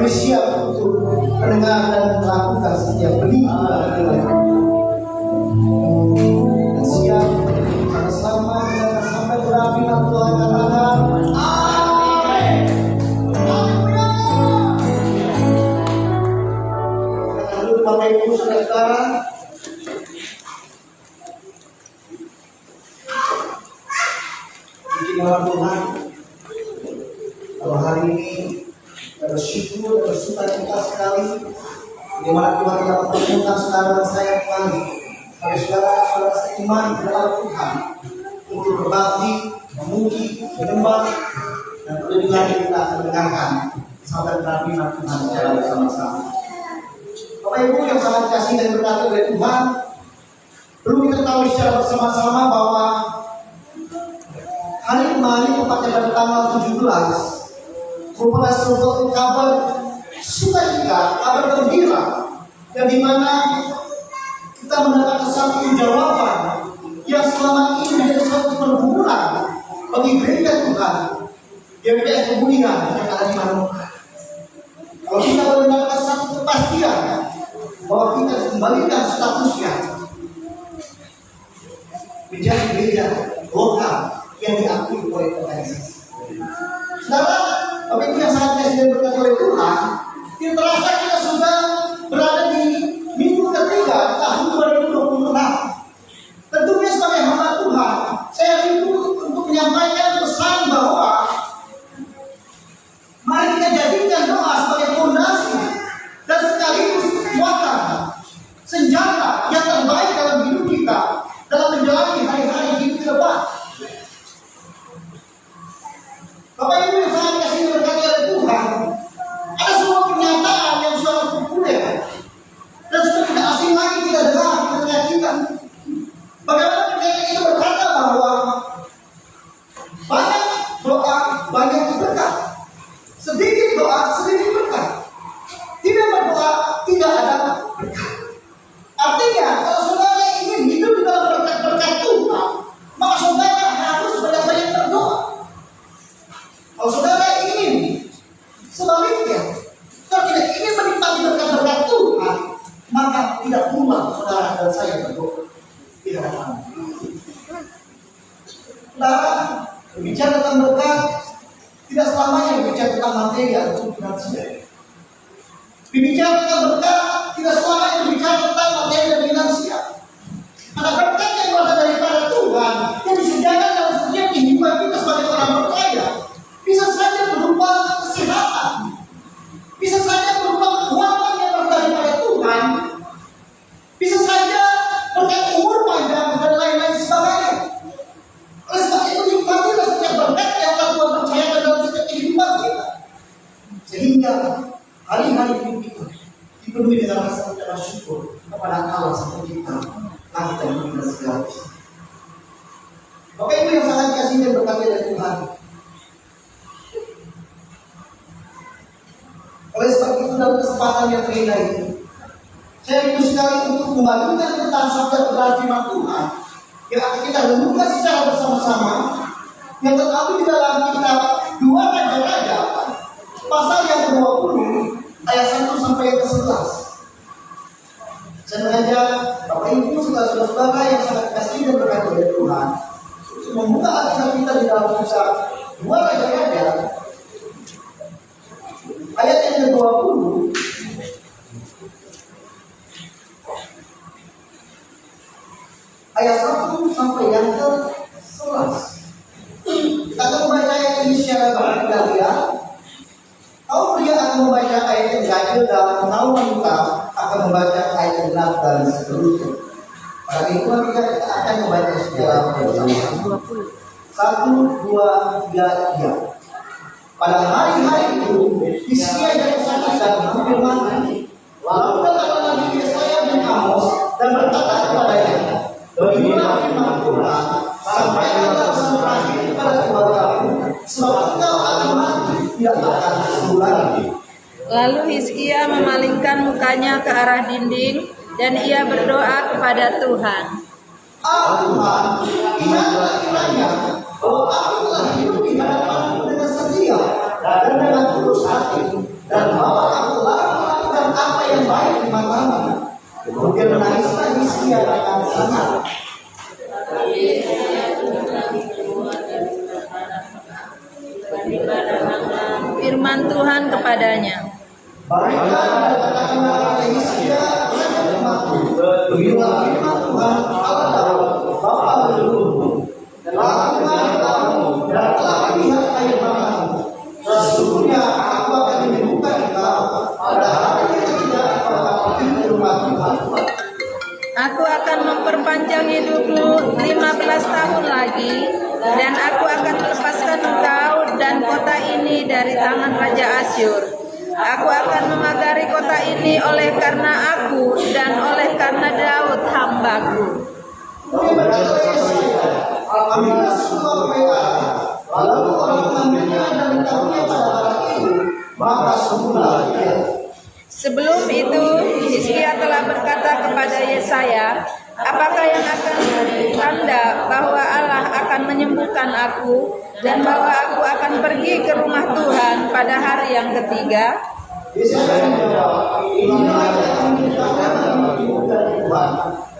Kami siap untuk mendengar dan melakukan setiap perintah dan siap sama-sama kita sampai berakhir Tuhan katakan amin. Lalu Bapak Ibu Saudara, puji nama Tuhan, kalau hari ini bersyukur dan bersukacita sekali di mana Tuhan telah mempertemukan saudara dan saya kembali sebagai saudara-saudara seiman di dalam Tuhan untuk berbakti, memuji, menyembah, dan lebih lagi kita akan mendengarkan sabda firman Tuhan secara bersama-sama. Bapak Ibu yang sangat kasih dan berkati oleh Tuhan, perlu kita tahu secara bersama-sama bahwa hari kemarin tepatnya pada tanggal 17 merupakan sebuah kabar sukacita, kabar gembira, yang dimana kita mendapatkan satu jawaban yang selama ini menjadi suatu pergumulan bagi gereja Tuhan yang tidak kemudian yang ada di mana. Kalau kita mendapatkan satu kepastian bahwa kita kembalikan statusnya menjadi gereja lokal yang diakui oleh organisasi. Saudara, Bapak Ibu yang sangat kasih dan berkati oleh Tuhan, tidak terasa kita sudah berada di minggu ketiga tahun 2026. Tentunya sebagai hamba Tuhan, saya rindu untuk menyampaikan pesan bahwa mari kita jadikan doa sebagai fondasi dan sekaligus kekuatan, senjata yang terbaik dalam hidup kita dalam menjalani hari-hari hidup ke depan. Bapak Ibu yang sangat kasih berkati oleh Tuhan, ada sebuah pernyataan yang sangat populer dan sudah tidak asing lagi kita dengar di tengah kita. Bagaimana pernyataan itu berkata bahwa banyak doa, banyak berkat, sedikit doa, sedikit berkat. Tidak berdoa, tidak ada berkat. Artinya, kalau saudara ingin hidup di dalam berkat-berkat Tuhan, maka saudara harus banyak-banyak berdoa. Kalau saudara ingin sebaliknya, kalau tidak ingin menikmati berkat-berkat Tuhan, maka tidak pula saudara dan saya berdoa. Tidak ada. Saudara, berbicara tentang berkat, tidak selamanya berbicara tentang materi atau finansial. Berbicara tentang berkat, tidak selamanya berbicara tentang materi dan finansial. Ada berkat yang berasal daripada Tuhan yang disediakan dalam setiap kehidupan kita sebagai orang percaya. Bisa saja berupa kesehatan, bisa saja berupa kekuatan yang berasal daripada Tuhan, bisa saja berkat umur panjang dan lain-lain sebagainya. Oleh sebab itu nikmatilah setiap berkat yang telah Tuhan percayakan dalam setiap kehidupan kita, sehingga hari-hari hidup kita dipenuhi dengan rasa ucapan syukur kepada Allah Sang Pencipta langit dan bumi dan segala sesuatu. Bapak Ibu yang sangat kasih dan berkati oleh Tuhan, oleh sebab itu dalam kesempatan yang terindah ini, saya rindu sekali untuk membagikan tentang sabda kebenaran firman Tuhan yang akan kita renungkan secara bersama-sama, yang terkandung di dalam kitab 2 Raja-Raja pasal yang ke-20 ayat 1 sampai yang ke-11. Saya mengajak Bapak Ibu saudara-saudara yang sangat kasih dan berkati oleh Tuhan untuk membuka Alkitab kita di dalam kisah 2 Raja-Raja ayat yang ke-20 ayat 1 sampai yang ke-11. Kita akan membaca ayat ini secara bergantian. Kalau pria akan membaca ayat yang ganjil dan kaum wanita akan membaca ayat yang genap dan seterusnya. Pada mingguan kita akan membaca secara bersama-sama. 1, 2, 3. Pada hari-hari itu, Hizkia yang sakit dan hampir mati. Lalu datanglah Nabi Yesaya bin Amos dan berkata kepadanya, beginilah firman Tuhan, sampaikan pesan terakhir kepada keluargamu, sebab engkau akan mati, tidak akan sembuh lagi. Lalu Hizkia memalingkan mukanya ke arah dinding dan ia berdoa kepada Tuhan. Tuhan, ingatlah kiranya bahwa aku telah hidup di hadapanmu dengan setia dan dengan tulus hati, dan bahwa sana. Firman Tuhan kepadanya, Mereka mengatakan kepada Hizkia, "Bila firman Tuhan Allah Daud, Bapa leluhurmu, telah kamu dan telah melihat air matamu, sesungguhnya aku akan menyembuhkan engkau pada hari ketiga pada pintu rumah Tuhan. aku akan memperpanjang hidupmu 15 tahun lagi, dan aku akan melepaskan engkau dan kota ini dari tangan Raja Asyur. Aku akan memagari kota ini oleh karena aku dan oleh karena Daud hambaku." Kemudian berkata Yesaya, "Apabila semua mereka lalu orang mengambilnya dan ditaruhnya pada orang itu, maka sembuhlah dia." Sebelum itu, Hizkia telah berkata kepada Yesaya, "Apakah yang akan tanda bahwa Allah akan menyembuhkan aku dan bahwa aku akan pergi ke rumah Tuhan pada hari yang ketiga?" Yesaya menjawab, "Inilah yang akan dilakukan dari Tuhan,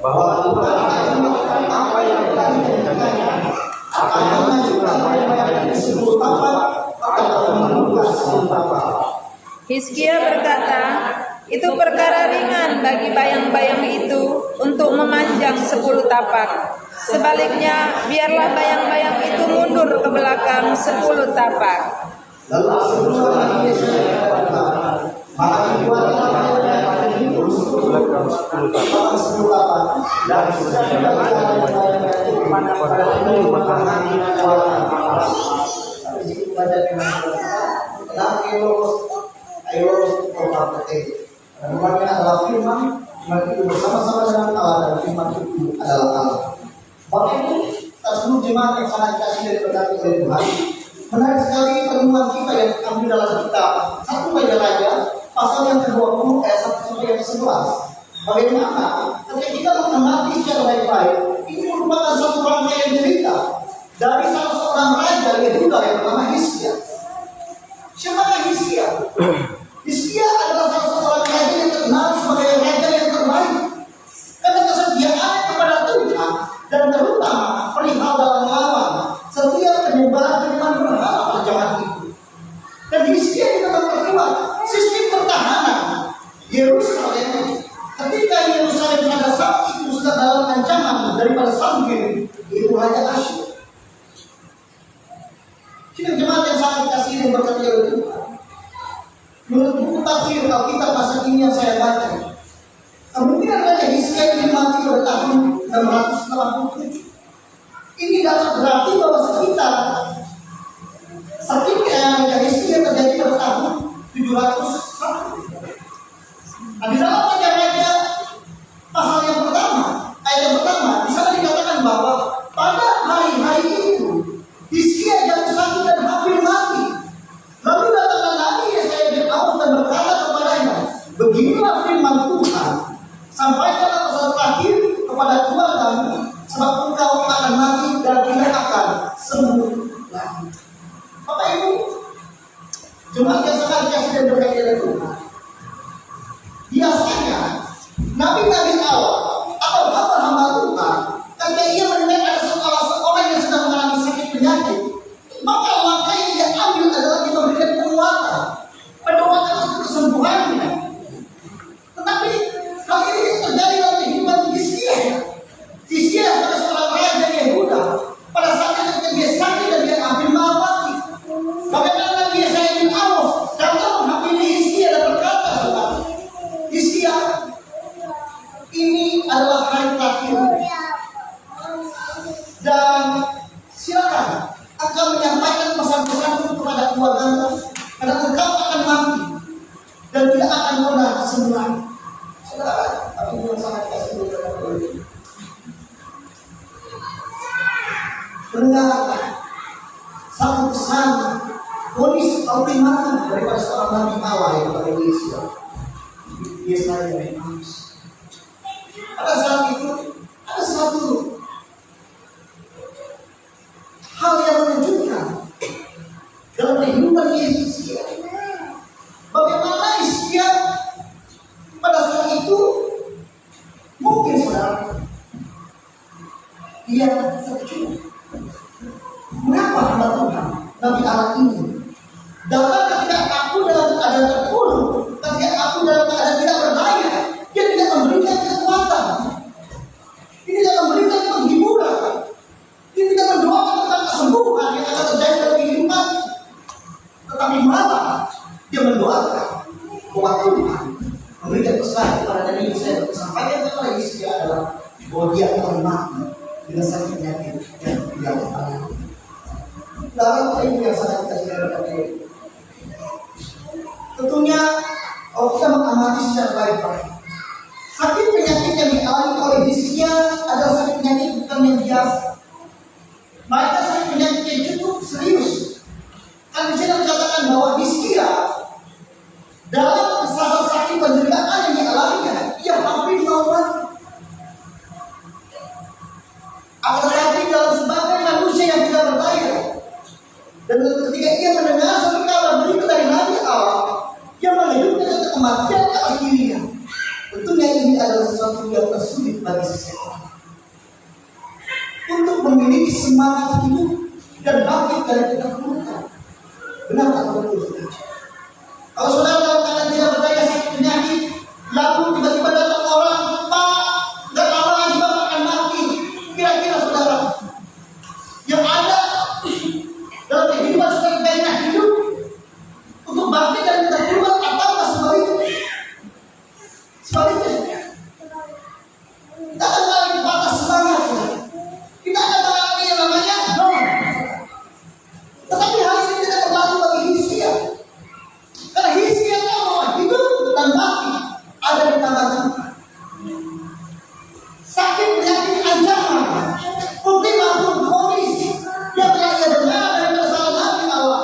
bahwa Tuhan akan melakukan apa yang telah dijanjikannya, akan mengajukan bayang-bayang di seluruh tapak, akan menyembuhkan seluruh tapak." Hizkia berkata, "Itu perkara ringan bagi bayang-bayang itu untuk memanjang 10 tapak. Sebaliknya, biarlah bayang-bayang itu mundur ke belakang 10 tapak." Lalu semua lagi Yesaya berkata, "Maka dibuatlah bayang-bayang itu untuk belakang 10 tapak, dan sudah dilakukan bayang-bayang itu pada pintu rumah Tuhan. Tapi jika baca dengan laki lurus kota peti. Firman adalah firman itu bersama-sama dengan Allah, dan firman itu adalah Allah. Bapak Ibu, seluruh jemaat yang sangat dikasihi dan diberkati oleh Tuhan, menarik sekali penemuan kita yang ambil dalam kitab 1 Raja-Raja pasal yang ke-20 ayat 1 sampai yang ke-11. Bagaimana ketika kita mengamati secara baik-baik, ini merupakan satu rangkaian cerita dari salah seorang raja Yehuda yang bernama Hizkia. Siapakah Hizkia? Hizkia adalah salah seorang raja yang terkenal sebagai raja yang terbaik karena kesetiaan kepada Tuhan, dan terutama perihal dalam melawan setiap penyebaran firman berhala pada zaman itu. Dan Hizkia juga memperkuat sistem pertahanan Yerusalem ketika Yerusalem pada saat itu sudah dalam ancaman daripada Sanhedrin, yaitu Raja Asyur. Sidang jemaat yang sangat dikasihi dan berkati oleh Tuhan, menurut buku tafsir Alkitab masa kini yang saya baca, kemungkinan Raja Hizkia ini mati pada tahun 687. Ini dapat berarti bahwa sekitar Raja Hizkia terjadi pada tahun 701. Nah, di dalam Raja-Raja pasal yang pertama, ayat yang pertama, di sana dikatakan bahwa pada hari-hari itu Hizkia jatuh sakit dan hampir mati. Lalu datanglah Nabi Yesaya bin Amoz dan berkata kepadanya, "Beginilah firman Tuhan, sampaikanlah pesan terakhir kepada Tuhan kamu, sebab engkau akan mati dan tidak akan sembuh lagi." Bapak Ibu, jemaat yang sangat dikasihi dan berkati oleh Tuhan, biasanya nabi-nabi awal atau hamba-hamba Tuhan, ketika ia mendengar ada seorang yang sedang mengalami sakit penyakit, maka langkah yang dia ambil adalah dia memberikan penguatan, pendoakan untuk kesembuhannya. Tetapi hal ini terjadi dalam kehidupan Hizkia. Hizkia adalah seorang raja Yehuda. Pada saat ketika dia sakit dan dia hampir mati, bagaimana Nabi Yesaya bin Amoz datang menghampiri Hizkia dan berkata, "Hizkia, ini adalah hari terakhir, dan silakan engkau menyampaikan pesan-pesanku kepada keluargamu, karena engkau akan mati dan tidak akan pernah sembuh." Saudara, aku yang sangat kasih berkata, mendengar satu pesan polis ultimatum daripada seorang nabi Allah yang pada Yesaya bin Amoz. Pada saat itu ada satu hal yang menunjukkan dalam kehidupan Hizkia. Bagaimana Hizkia pada saat itu mungkin saudara dia terkejut. Mengapa hamba Tuhan Nabi Allah ini dapat ketika aku dalam keadaan terpuruk, ketika aku dalam keadaan tidak berdaya, dia tidak memberikan kekuatan, dia tidak memberikan penghiburan, dia tidak mendoakan tentang kesembuhan yang akan terjadi dalam kehidupan, tetapi malah dia mendoakan bahwa Tuhan memberikan pesan kepada Nabi Isa, sampaikan kepada Yesus adalah bahwa dia akan mati dengan sakit penyakit yang tidak bertanggung. Dalam hal ini yang sangat kita silakan. Tentunya kalau kita mengamati secara baik-baik, sakit penyakit yang dialami oleh Hizkia adalah sakit penyakit bukan yang biasa. Mereka sakit penyakit yang cukup serius. Kan di sini dikatakan bahwa Hizkia dalam salah sakit penderitaan yang dialaminya, ia hampir mau mati. Akan tetapi dalam sebagai manusia yang tidak berdaya, dan ketika ia mendengar suatu kabar berita dari Nabi Allah yang menghidupkan dari kematian ke akhirnya, tentunya ini adalah sesuatu yang tersulit bagi seseorang untuk memiliki semangat hidup dan bangkit dari keterpurukan. Benar atau betul? Kalau saudara dalam keadaan tidak berdaya sakit penyakit, lalu tiba-tiba datang orang, Pak, nggak lama lagi Bapak akan mati. Kira-kira saudara yang ada dalam kehidupan saudara gairah hidup untuk bangkit dan terkeluar atau sebaliknya? Sebaliknya, kita akan mengalami batas semangat, kita akan mengalami yang namanya down. Tetapi hal ini tidak berlaku bagi Hizkia, karena Hizkia tahu bahwa hidup dan mati ada di tangan Tuhan. Sakit penyakit ancaman, ultimatum vonis yang telah ia dengar dari perasaan Nabi Allah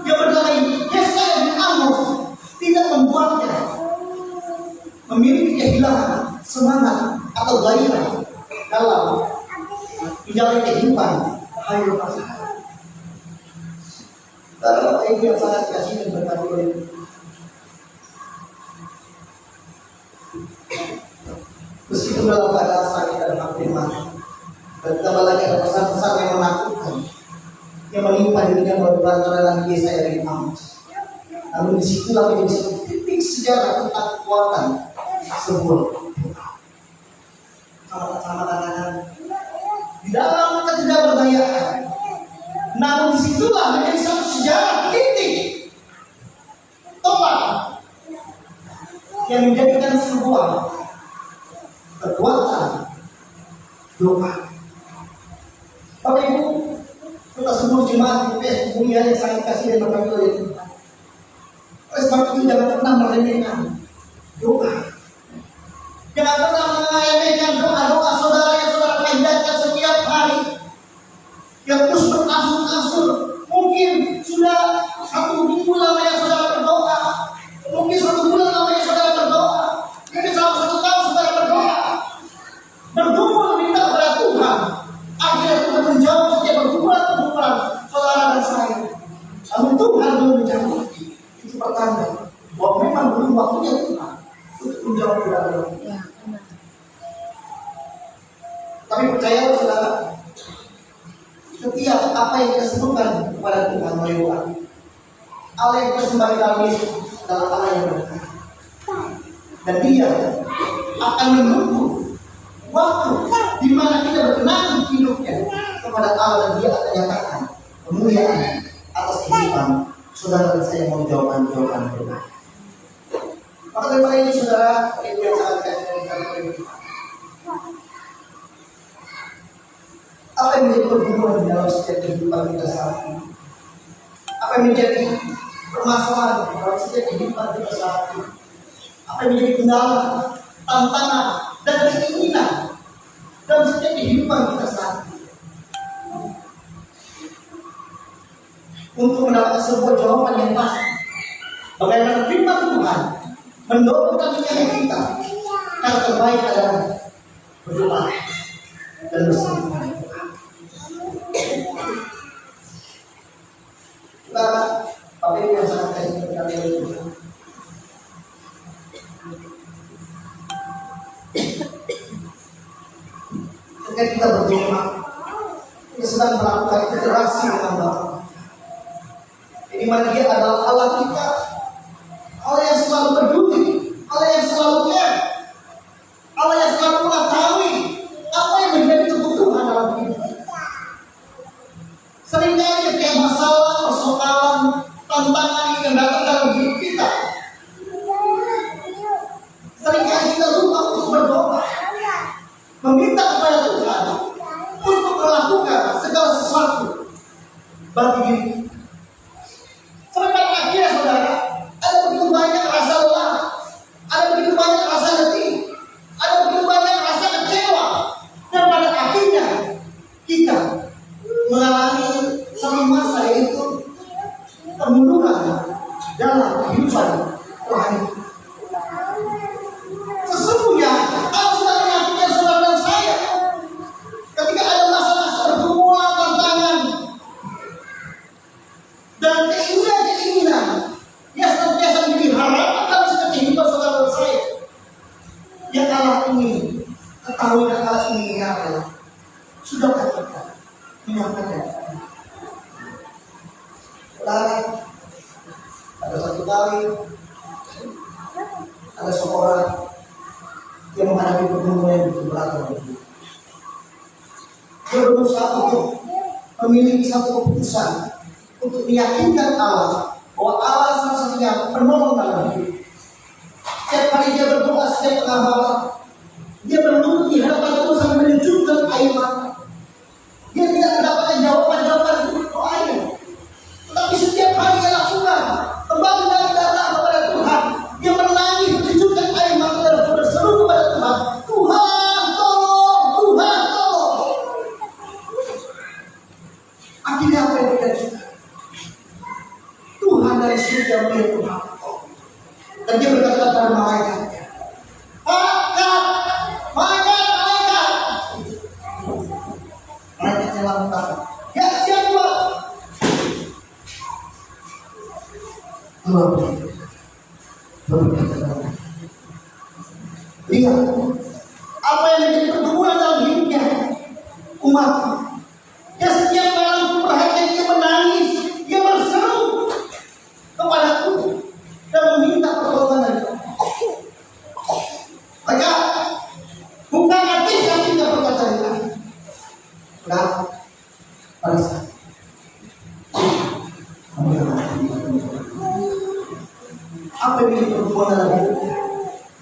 yang bernama Yesaya bin Amos tidak membuatnya memiliki kehilangan semangat atau gairah dalam menjalani kehidupan hayat masyarakat. Dalam ini yang sangat kasih dan berkati oleh meskipun dalam keadaan sakit dan hampir mati, dan tambah lagi ada pesan-pesan yang menakutkan yang menimpa dirinya melalui Nabi Yesaya bin Amos. Namun disitulah menjadi satu titik sejarah tentang kekuatan sebuah sama-sama tangan di dalam ketidakberdayaan. Namun disitulah menjadi satu sejarah titik tempat yang menjadikan sebuah kekuatan doa. Bapak Ibu, kita semua jemaat UPS Mulia yang sangat kasih dan berkati oleh Tuhan. Oleh sebab itu jangan pernah meremehkan doa. Jangan pernah meremehkan doa-doa saudara yang saudara panjatkan setiap hari, yang terus berangsur-angsur. Mungkin sudah 1 minggu lamanya saudara berdoa, mungkin 1 bulan lamanya saudara berdoa, mungkin selama 1 tahun saudara berdoa minta kepada Tuhan. Akhirnya Tuhan menjawab setiap bergumulan saudara dan saya. Namun Tuhan belum menjawab. Itu pertanda bahwa memang belum waktunya Tuhan untuk menjawab doa. Tapi percayalah saudara, setiap apa yang kita sebutkan kepada Tuhan melalui doa, Allah yang bersembah dalam Yesus adalah Allah yang berkata, dan Dia akan menunggu waktu di mana kita berkenan hidupnya kepada Allah, dan Dia akan nyatakan kemuliaan atas kehidupan saudara dan saya mau jawaban doa. Maka daripada ini saudara, itu yang sangat kasih. Apa yang menjadi pergumulan di dalam setiap kehidupan kita saat ini? Apa yang menjadi permasalahan dalam setiap kehidupan kita saat ini? Apa yang menjadi kendala, tantangan, dan keinginan dalam setiap kehidupan kita saat ini? Untuk mendapatkan sebuah jawaban yang pasti, bagaimana firman Tuhan mendorong kita, yang terbaik adalah berdoa dan bersama. Bapak Ibu yang sangat kasih berkati oleh Tuhan, ketika kita berdoa, mana Dia adalah Allah kita, Allah yang selalu peduli, Allah yang selalu care, Allah yang selalu mengetahui apa yang menjadi kebutuhan dalam hidup kita. Seringkali ketika masalah, persoalan, tantangan yang datang dalam hidup kita, seringkali kita lupa untuk berdoa, meminta kepada Tuhan untuk melakukan segala sesuatu bagi diri kita. Sampai akhirnya saudara, ada begitu banyak rasa lelah, ada begitu banyak rasa letih, ada begitu banyak rasa kecewa, dan pada akhirnya kita mengalami satu masa yaitu kemunduran dalam kehidupan rohani. Sesungguhnya Allah sudah menyampaikan saudara dan saya, ketika ada masa-masa pergumulan, tantangan, dan keinginan yang senantiasa menjadi harapan dalam setiap kehidupan saudara dan saya, yang Allah ingin ketahui dan Allah ingin adalah sudahkah kita menyampaikan? Saudara, ada satu kali ada seorang yang menghadapi pergumulan yang begitu berat. Dia berusaha untuk memiliki satu keputusan untuk meyakinkan Allah bahwa Allah satu-satunya penolong dalam hidup. Setiap kali dia berdoa, setiap tengah malam, dia berlutut di hadapan Tuhan sambil menunjukkan air mata. Dia tidak mendapatkan jawaban-jawaban untuk doanya, tetapi setiap hari dia lakukan kembali dan datang kepada Tuhan. Dia menangis, menunjukkan air mata dan berseru kepada Tuhan, Tuhan tolong, Tuhan tolong. Akhirnya apa yang terjadi? Tuhan dari surga melihat Tuhan, dan dia berkata kepada malaikatnya, malaikat. Malaikatnya lalu berkata, ya siapa? Tuhan berkata, lihat apa yang menjadi pergumulan dalam hidupnya umat. Ya setiap malam perhatian dia menangis, dia berseru kepadaku dan meminta pertolongan dari Tuhan. Maka bukan hati yang tidak berkata lagi. Nah, pada saat apa yang menjadi pergumulan dalam hidupnya?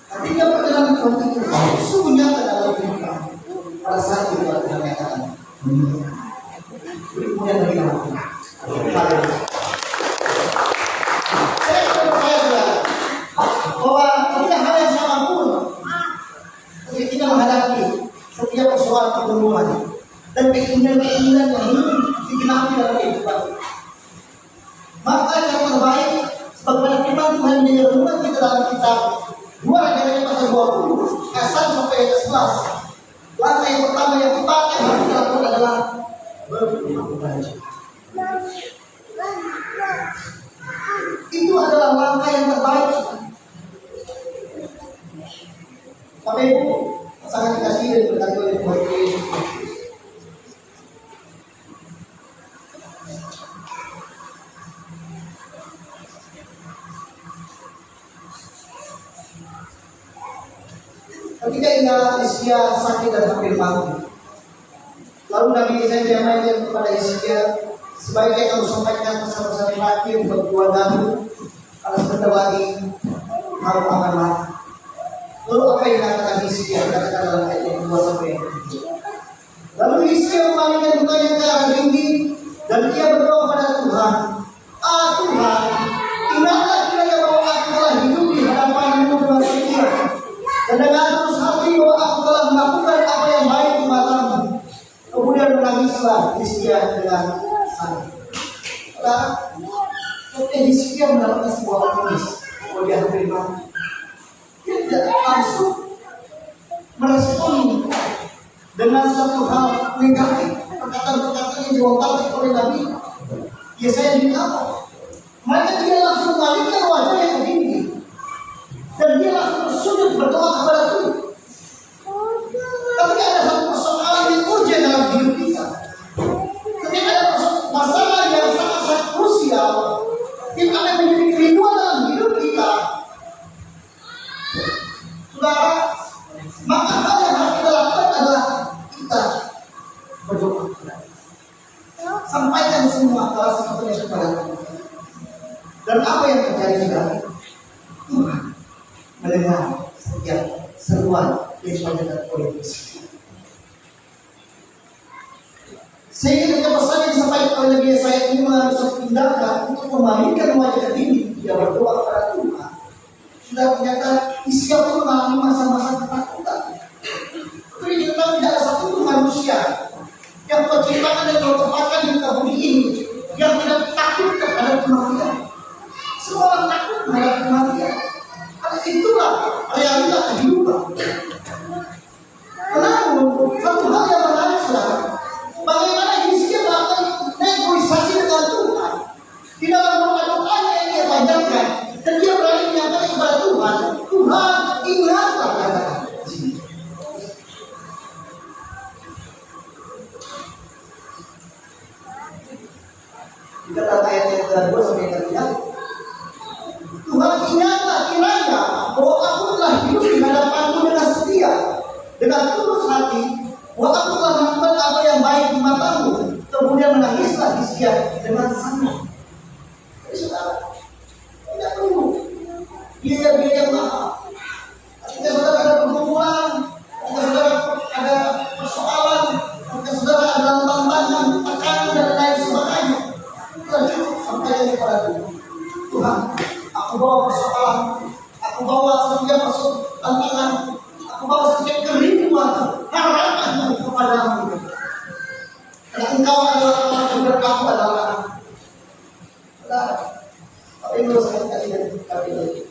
Ketika perjalanan Tuhan itu sungguh nyata dalam hidup kami. Pada saat itu kita mengatakan, kemudian dari aku. Saya percaya bahwa ketika hal yang sama pun ketika kita menghadapi setiap persoalan pergumulan dan keinginan-keinginan yang belum digenapi dalam kehidupan, maka yang terbaik sebagaimana firman Tuhan menjadi renungan kita dalam kitab 2 Raja pasal 20 ayat 1 sampai ayat 11. Langkah yang pertama yang tepat yang harus kita lakukan adalah berterima kasih. Itu adalah langkah yang terbaik. Bapak Ibu, sangat dikasihi dan berkati oleh Tuhan Yesus. Ketika Hizkia sakit dan hampir mati, lalu Nabi Yesaya menyampaikan kepada Hizkia, sebaiknya kamu sampaikan pesan-pesan terakhir untuk keluargamu, kalau sebentar lagi kamu akan mati. Lalu apa yang dikatakan Hizkia? Dikatakan dalam ayat yang 2 sampai 3. Lalu Hizkia memalingkan mukanya ke arah dinding dan dia berdoa kepada Tuhan, Tuhan, ingatlah kiranya bahwa aku telah hidup di hadapan-Mu dengan setia, dan dengan terus hati bahwa aku telah melakukan apa yang baik di mata-Mu. Kemudian menangislah Hizkia dengan sangat. Ketika Hizkia mendapatkan sebuah optimis bahwa dia hampir mati, dia tidak langsung merespon dengan suatu hal negatif, perkataan-perkataan yang dilontarkan oleh Nabi Yesaya di awal. Maka dia langsung mengalihkan wajahnya ke dinding dan dia langsung bersujud berdoa kepada Tuhan. Tapi ada satu persoalan yang urgent dalam hidup kita. Ketika ada masalah yang sangat krusial, Tuhan mendengar setiap seruan yang panjang politis. Sehingga pesan yang disampaikan oleh Nabi Yesaya ini mengharuskan tindakan untuk memalingkan wajah ini tidak berdoa kepada Tuhan. Sudah ternyata Hizkia pun mengalami masa-masa ketakutan. Tapi tidak ada satu manusia yang terciptakan dan tertempatkan di muka bumi ini yang tidak takut terhadap kematian. Semua orang takut terhadap kematian. Karena itulah realita kehidupan. Namun satu hal yang menarik adalah bagaimana Hizkia melakukan negosiasi dengan Tuhan. Di dalam doa-doanya yang dia panjatkan dan dia berani menyampaikan kepada Tuhan, Tuhan ingatlah kata-kata. Kata ayat yang kedua sampai yang ketiga, Tuhan ingatlah kiranya bahwa aku telah hidup di hadapanmu dengan setia, dengan tulus hati, bahwa aku telah melakukan apa yang baik di matamu. Kemudian menangislah Hizkia dengan sangat. Jadi saudara, tidak perlu biaya-biaya mahal. Ketika saudara ada pergumulan, ketika saudara ada persoalan, ketika saudara ada tantangan, tekanan dan lain sebagainya, kita cukup sampaikan kepada Tuhan. Tuhan, aku bawa persoalan, aku bawa setiap tantangan, aku bawa setiap kerinduan, harapan kepadamu. Karena Engkau adalah Tuhan dan aku adalah anak. Saudara, apa yang harus saya kasih dari kami ini?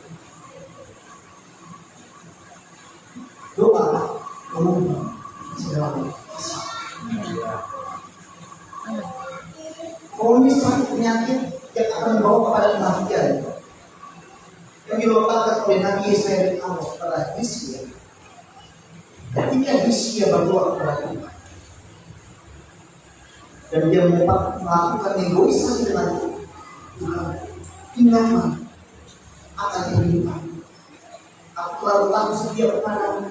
Doa mengubah segala Fonis sakit penyakit yang akan membawa kepada kematian yang dilontarkan oleh Nabi Yesaya dan Amos kepada Hizkia. Ketika Hizkia berdoa kepada Tuhan dan dia melakukan negosiasi dengan Tuhan, ingatlah akan kehidupan. Aku telah berlaku setia kepadamu.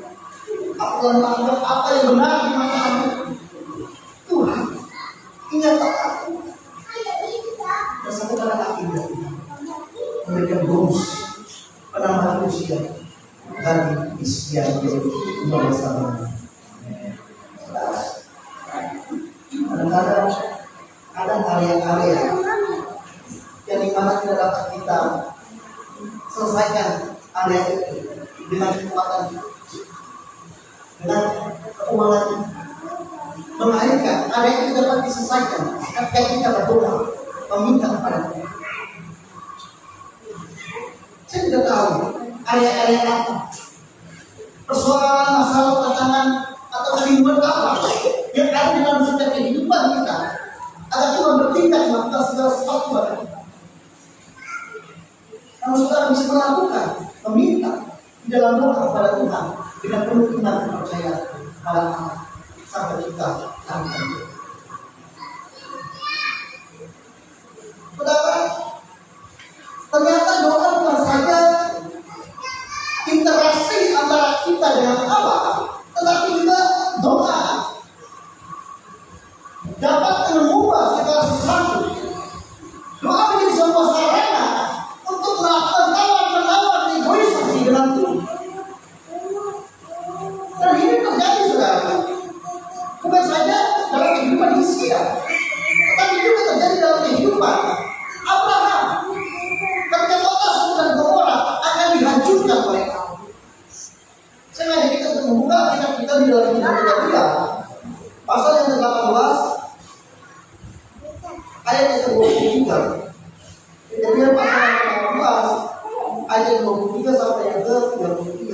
Aku telah melakukan apa yang benar di matamu. Tuhan, ingatlah aku. Dan satu kata akhirnya memberikan bonus penambahan usia bagi Hizkia menjadi 15 tahun. Kadang-kadang ada area-area yang dimana tidak dapat kita selesaikan area itu dengan kekuatan, dengan keuangan, melainkan area itu dapat diselesaikan ketika kita berdoa meminta kepada Tuhan. Saya tidak tahu area-area apa, persoalan, masalah, tantangan atau kerinduan apa yang ada di dalam setiap kehidupan kita agar Tuhan bertindak melakukan segala sesuatu pada kita. Kalau saudara bisa melakukan, meminta di dalam doa kepada Tuhan dengan penuh iman dan percaya pada Allah sampai kita lakukan. Saudara, ternyata doa bukan saja interaksi antara kita dengan Allah, tetapi juga doa dapat mengubah segala sesuatu. Doa menjadi sebuah sarana untuk melakukan tawar-menawar negosiasi dengan Tuhan. Dan ini terjadi, saudara, bukan saja dalam kehidupan Hizkia, tetapi juga terjadi dalam kehidupan Abraham. Ketika kota Sodom dan Gomora akan dihancurkan oleh Allah. Saya ngajak kita untuk membuka kitab kita di dalam Kejadian pasal yang ke-18 ayat yang ke-23. Kejadian pasal yang ke-18 ayat yang 23 sampai yang ke-33.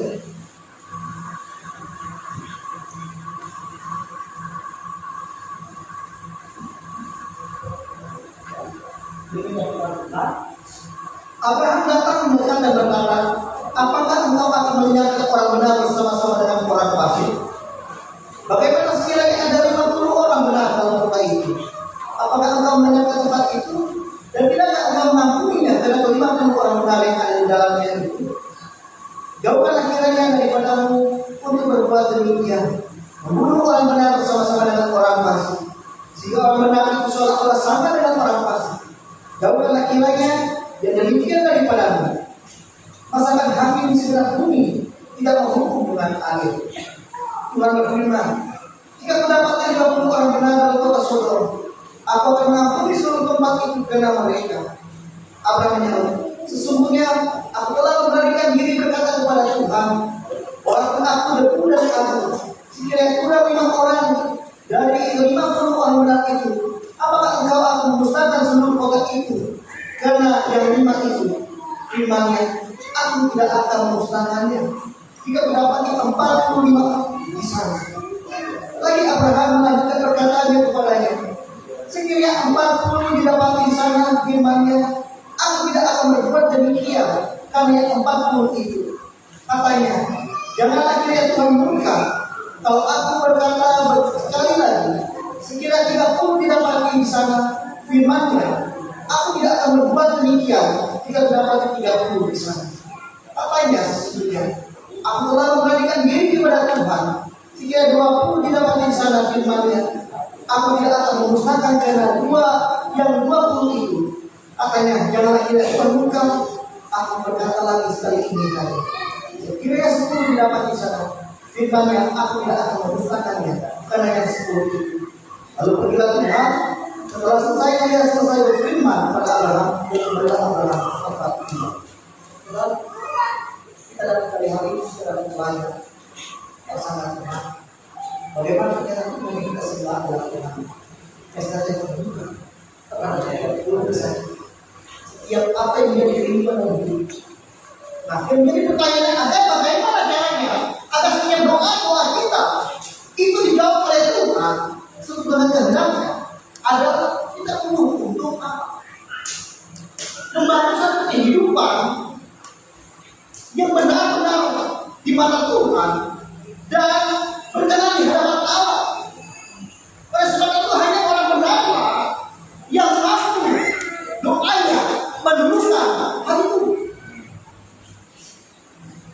Abraham datang mendekat dan berkata, apakah engkau akan meninggalkan orang benar bersama-sama dengan orang fasik? Bagaimana sekiranya ada 50 orang benar dalam kota itu? Apakah engkau mendengarkan tempat itu? Dan tidakkah engkau mengampuninya karena 50 orang benar yang ada di dalamnya itu? Jauhkanlah kiranya daripadamu untuk berbuat demikian, membunuh orang benar bersama-sama dengan orang fasik, sehingga orang benar itu seolah-olah sama dengan orang fasik. Jauhkanlah kiranya yang demikian daripadamu. Masalah di segenap bumi tidak menghukum dengan adil. Tuhan berfirman, jika mendapatkan 20 orang benar dalam kota Sodom, aku akan mengampuni seluruh tempat itu karena mereka. Abraham menjawab, sesungguhnya aku telah memberanikan diri berkata kepada Tuhan, walaupun aku debu dari aku, sekiranya kurang 5 orang dari 50 orang benar itu, apakah engkau akan memusnahkan seluruh kota itu? Karena yang 5 itu, firman-Nya, aku tidak akan memusnahkannya jika mendapati 45 di sana. Lagi Abraham melanjutkan perkataannya kepadanya, sekiranya 40 didapati di sana, firman-Nya, aku tidak akan berbuat demikian karena yang 40 itu. Katanya, janganlah kiranya Tuhan murka kalau aku berkata sekali lagi, sekiranya 30 didapati di sana, firman-Nya, aku tidak akan berbuat demikian jika didapati 30 di sana. Katanya sesungguhnya, aku telah memberanikan diri kepada Tuhan, sekiranya 20 didapati di sana, firman-Nya, aku tidak akan memusnahkan karena yang 20 itu. Katanya, janganlah kiranya Tuhan murka, aku berkata lagi sekali ini kali. Sekiranya 10 didapat di sana, firman-Nya, aku tidak akan memusnahkannya karena yang 10 itu. Lalu pergilah Tuhan. Setelah selesai dia selesai berfirman pada Abraham, dan kepada Abraham tempat ini. Kita dapat dari hari ini sudah dapat banyak yang sangat benar. Bagaimana kita memiliki keseimbangan dalam Tuhan? Saya saja berdoa kepada saya belum bisa. Setiap apa yang menjadi kehidupan dalam hidup. Nah, yang menjadi pertanyaan ada bagaimana caranya agar setiap doa kita itu dijawab oleh Tuhan sesuai kehendaknya. Adalah kita perlu untuk membangun satu kehidupan yang benar-benar di mata Tuhan dan berkenan di hadapan Allah. Oleh sebab itu hanya orang bernama yang mampu doanya meneruskan hal itu.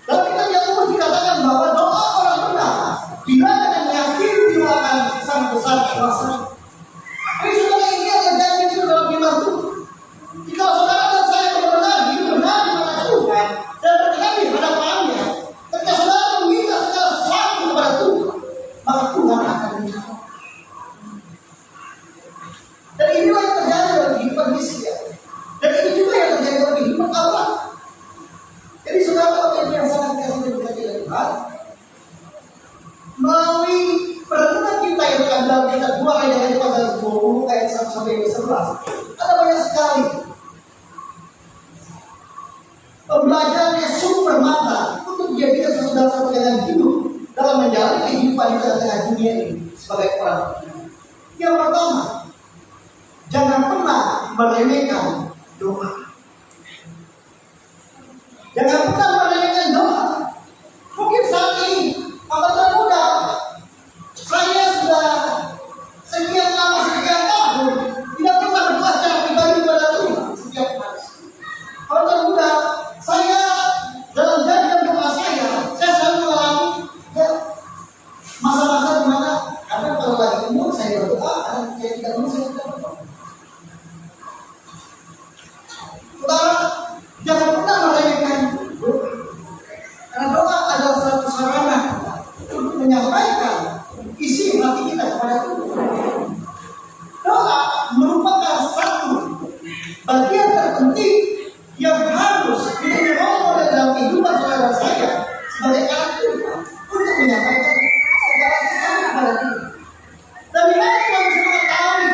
Dalam kitab Yakobus dikatakan bahwa doa orang benar bila dengan yakin didoakan sang besar kuasa. Tapi saudara, ini adalah janji itu dalam firman Tuhan. Jika saudara dan saya benar-benar di mata Tuhan dan berkenan di hadapannya, ketika saudara meminta segala sesuatu kepada Tuhan, maka Tuhan akan menjawab. Dan inilah yang terjadi dalam kehidupan Kristen. Dan ini juga yang terjadi dalam kehidupan Allah. Jadi saudara, apa yang sangat kasih dan berkati dari Tuhan, melalui perenungan kita yang ada dalam kitab 2 ayat pasal 20 ayat 1 sampai 11, ada banyak sekali pembelajaran yang sumber mata untuk menjadikan sesuatu yang hidup dalam menjalani kehidupan di tengah dunia ini sebagai orang. Yang pertama, jangan pernah meremehkan doa. Jangan pernah meremehkan doa. Mungkin saat ini apabila muda saya sudah sekian lama, sekian tahun tidak pernah berdoa secara pribadi kepada Tuhan setiap hari. Apabila muda saya dalam jadian doa saya selalu mengalami masa-masa di mana karena kalau lagi umur saya berdoa, dan saya tidak umur saya tidak berdoa. Saudara, jangan pernah meremehkan doa. Karena doa adalah satu sarana untuk menyampaikan isi hati kita kepada Tuhan. Doa merupakan satu bagian terpenting yang harus menjadi role model dalam kehidupan saudara saya sebagai anak Tuhan untuk menyampaikan segala sesuatu kepada Tuhan. Dari mana kita bisa mengetahui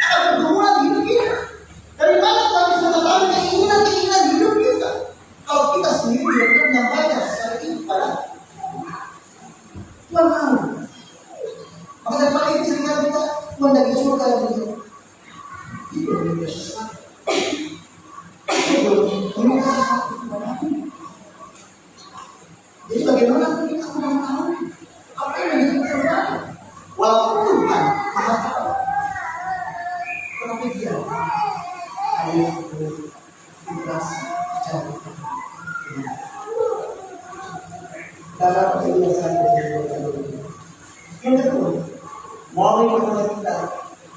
ada pergumulan hidup kita? Dari mana kita bisa mengetahui keinginan hidup kita? Kalau kita sendiri tidak pernah menyampaikan secara itu kepada Tuhan tahu. Maka daripada itu seringkali kita Tuhan dari surga yang begitu. Itu yang biasa sekali. Jadi bagaimana kita kurang tahu apa yang menjadi terjadi? Walaupun Tuhan Maha Tahu, tetapi Dia hanya berinteraksi secara dalam kebiasaan yang kedua, melalui pertemuan kita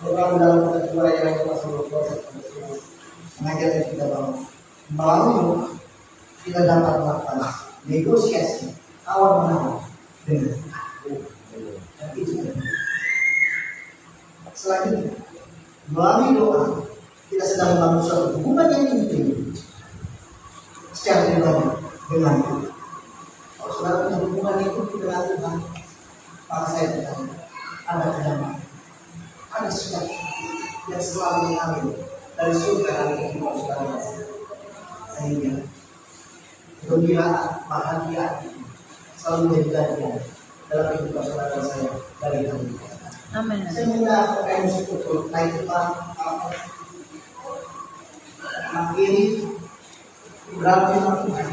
dalam kedua yang pasal 21 mengajarkan kita bahwa melalui kita dapat adalah melakukan negosiasi awal menawar dengan dan itu selanjutnya melalui doa kita sedang membangun suatu hubungan yang intim secara pribadi dengan Tuhan. Kalau saudara punya hubungan yang intim dengan Tuhan, maka saya bertanya, ada kedamaian, ada sesuatu yang selalu mengalir dari surga dan kehidupan saudara, sehingga kegembiraan, bahagia selalu menjadi bagian dalam kehidupan saudara saya dari Tuhan. Amin. Saya minta pakai musik untuk naik depan kiri berarti Tuhan.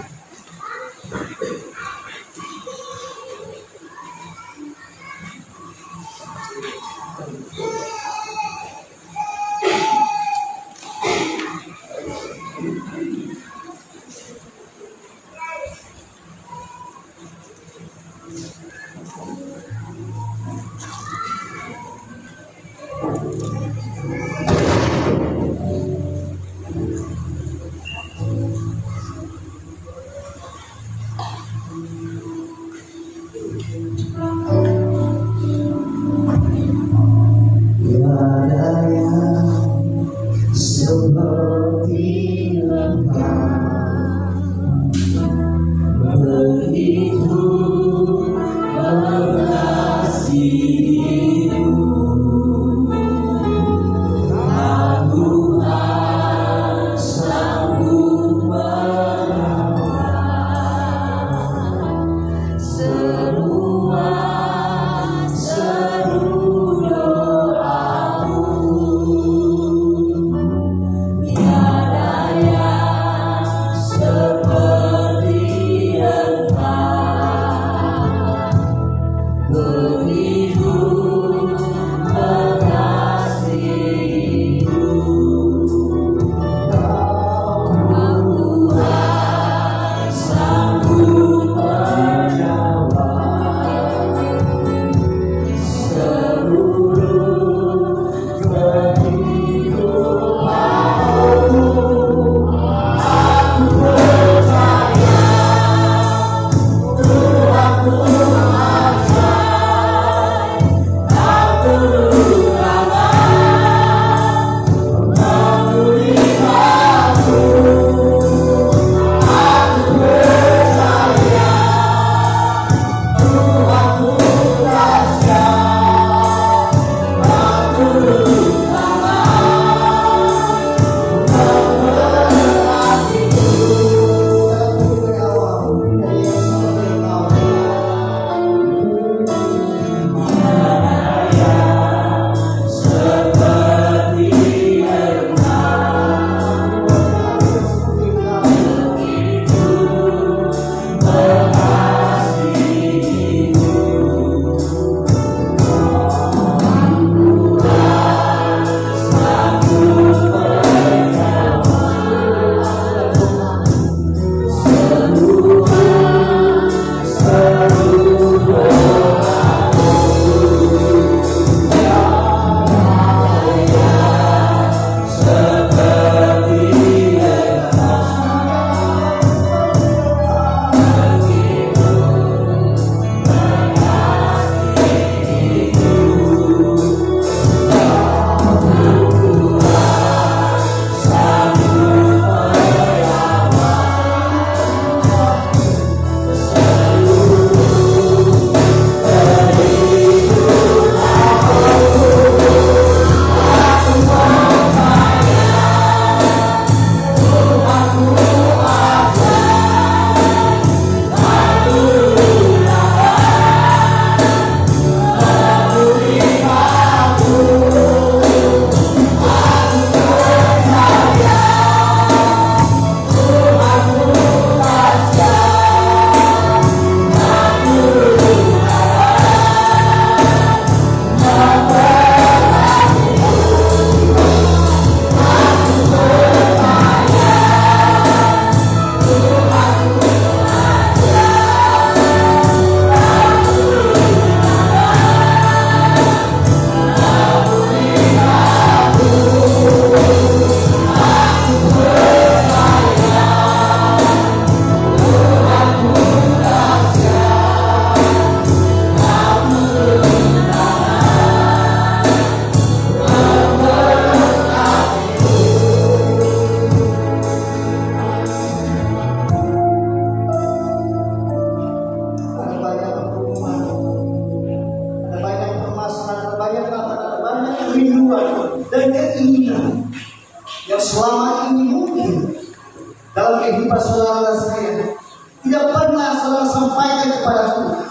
sampaikan kepada Tuhan.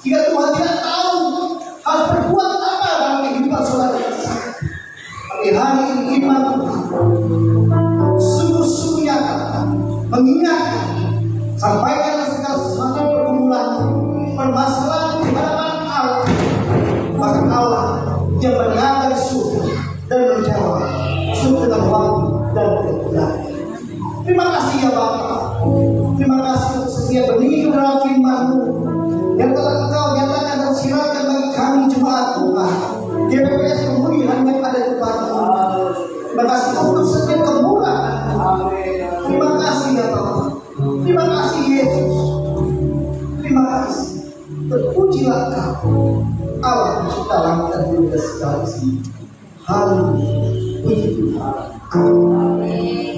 Jika Tuhan tidak tahu harus berbuat apa dalam kehidupan saudara, tapi hari ini iman Tuhan sungguh-sungguh nyata mengingatkan, sampaikan segala sesuatu pergumulan, permasalahan di hadapan Allah, maka Allah yang mendengar dari surga dan menjawab sesuai dengan waktu dan kemudahan. Terima kasih ya Bapa. Terima kasih untuk setiap benih dalam firman-Mu yang telah Engkau nyatakan dan siarkan bagi kami jemaat Tuhan. GPPS Pemulihan yang ada di Batu. Terima kasih untuk setiap kemurahan. Terima kasih ya Bapa. Terima kasih Yesus. Terima kasih. Terpujilah Engkau, Allah pencipta langit dan bumi dan segala isinya. Haleluya. Puji Tuhan. Amin.